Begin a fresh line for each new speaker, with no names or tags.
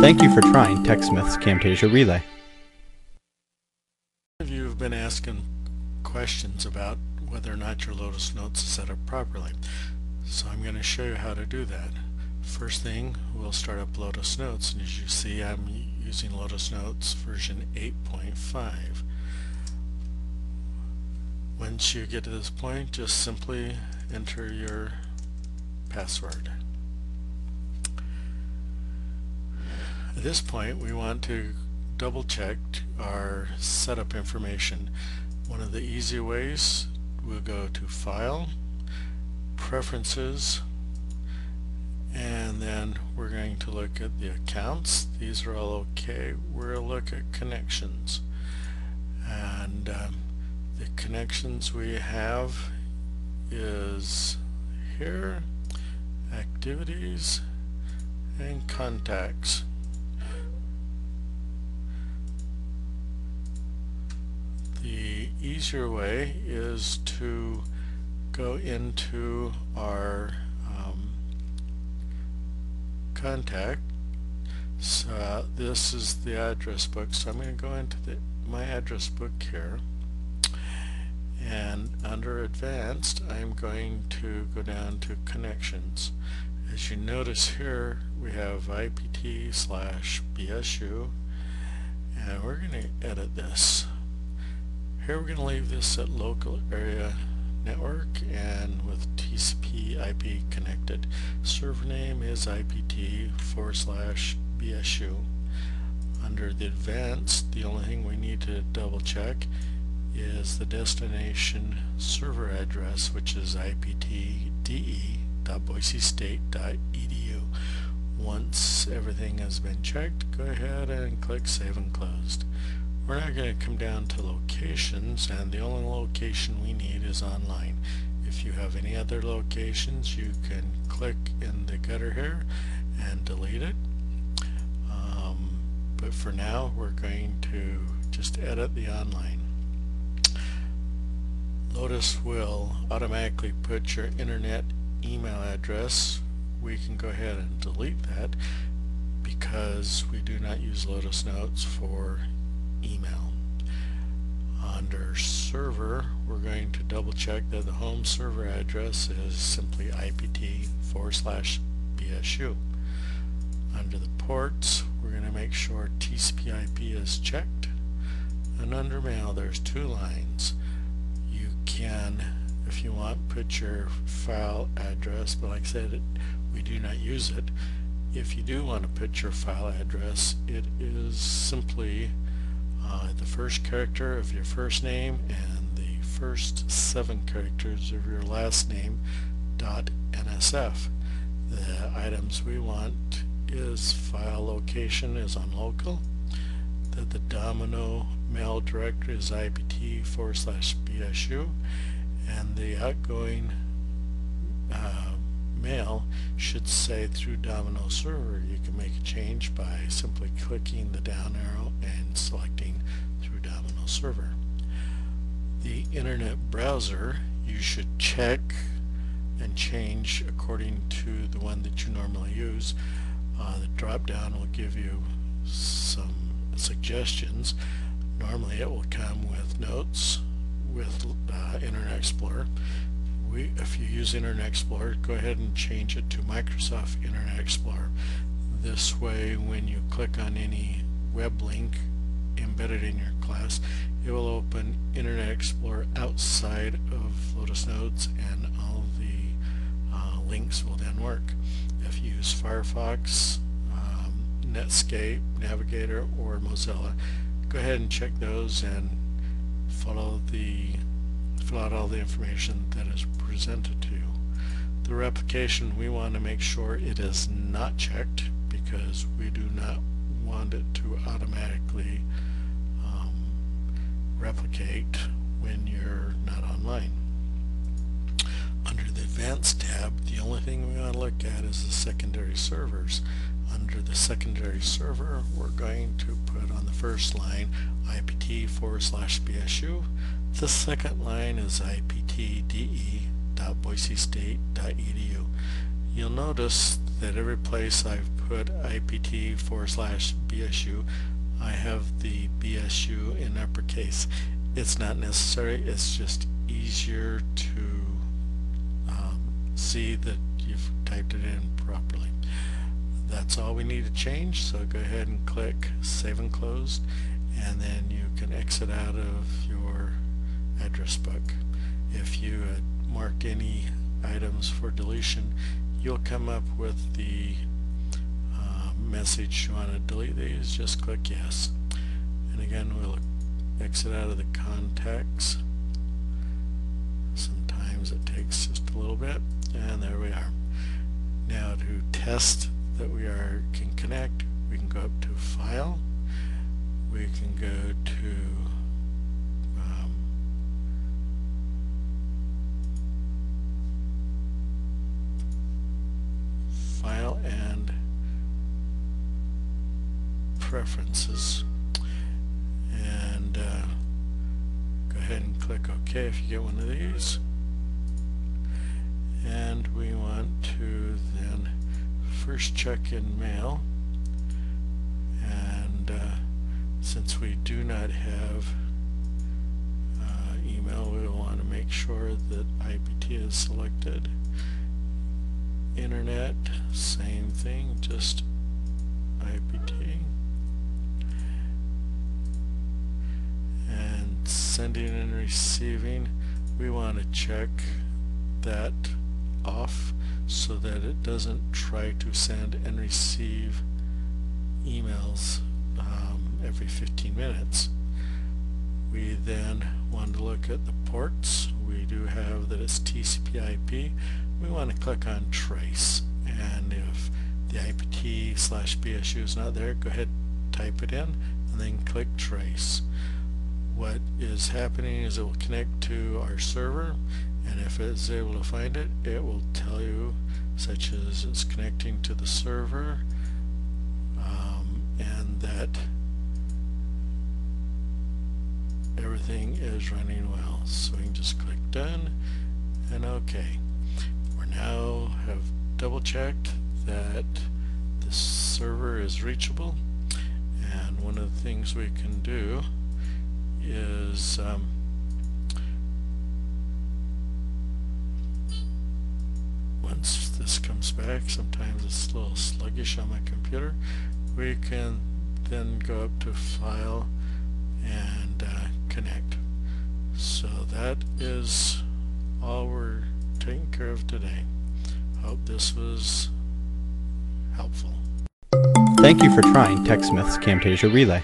Thank you for trying TechSmith's Camtasia Relay.
You've been asking questions about whether or not your Lotus Notes is set up properly. So I'm going to show you how to do that. First thing, we'll start up Lotus Notes, and as you see, I'm using Lotus Notes version 8.5. Once you get to this point, just simply enter your password. At this point, we want to double check our setup information. One of the easy ways, we'll go to File, Preferences, and then we're going to look at the accounts. These are all okay. We'll look at connections, and the connections we have is here, Activities, and Contacts. The easier way is to go into our contact. So this is the address book, so I'm going to go into my address book here, and under Advanced I'm going to go down to Connections. As you notice here, we have IPT/BSU, and we're going to edit this. Here we're going to leave this at local area network and with TCP IP connected. Server name is IPT/BSU. Under the advanced, the only thing we need to double check is the destination server address, which is iptde.boisestate.edu. Once everything has been checked, go ahead and click Save and Closed. We're now going to come down to locations, and the only location we need is online. If you have any other locations, you can click in the gutter here and delete it. But for now, we're going to just edit the online. Lotus will automatically put your internet email address. We can go ahead and delete that because we do not use Lotus Notes for email. Under server, we're going to double check that the home server address is simply IPT/BSU. Under the ports, we're going to make sure TCP/IP is checked, and under mail there's two lines. You can, if you want, put your file address, but like I said, we do not use it. If you do want to put your file address, it is simply the first character of your first name and the first 7 characters of your last name .nsf. The items we want is file location is on local, that the domino mail directory is IPT/BSU, and the outgoing mail should say through Domino server. You can make a change by simply clicking the down arrow and selecting through Domino server. The internet browser you should check and change according to the one that you normally use. The drop down will give you some suggestions. Normally it will come with Notes, with Internet Explorer. If you use Internet Explorer, go ahead and change it to Microsoft Internet Explorer. This way, when you click on any web link embedded in your class, it will open Internet Explorer outside of Lotus Notes, and all the links will then work. If you use Firefox, Netscape, Navigator, or Mozilla, go ahead and check those and fill out all the information that is presented to you. The replication, we want to make sure it is not checked because we do not want it to automatically replicate when you're not online. Under the Advanced tab, the only thing we want to look at is the secondary servers. Under the secondary server, we're going to put on the first line IPT/BSU. The second line is IPTDE.boisestate.edu. You'll notice that every place I've put IPT/BSU, I have the BSU in uppercase. It's not necessary, it's just easier to see that you've typed it in properly. That's all we need to change, so go ahead and click Save and Close, and then you can exit out of your address book. If you mark any items for deletion, you'll come up with the message you want to delete these. Just click Yes. And again, we'll exit out of the contacts. Sometimes it takes just a little bit, and there we are. Now to test that we can connect, we can go up to File, we can go to File and Preferences, and go ahead and click OK if you get one of these. And we want to then first check in mail, and since we do not have email, we will want to make sure that IPT is selected. Internet, same thing, just IPT. And sending and receiving, we want to check that off so that it doesn't try to send and receive emails every 15 minutes. We then want to look at the ports. We do have that it's TCP/IP. We want to click on Trace, and if the IPT/BSU is not there, go ahead, type it in, and then click Trace. What is happening is it will connect to our server, and if it's able to find it, it will tell you, such as it's connecting to the server, and that everything is running well. So we can just click Done and OK. We now have double checked that the server is reachable, and one of the things we can do is once this comes back, sometimes it's a little sluggish on my computer, we can then go up to File and Connect. So that is all we're taking care of today. Hope this was helpful.
Thank you for trying TechSmith's Camtasia Relay.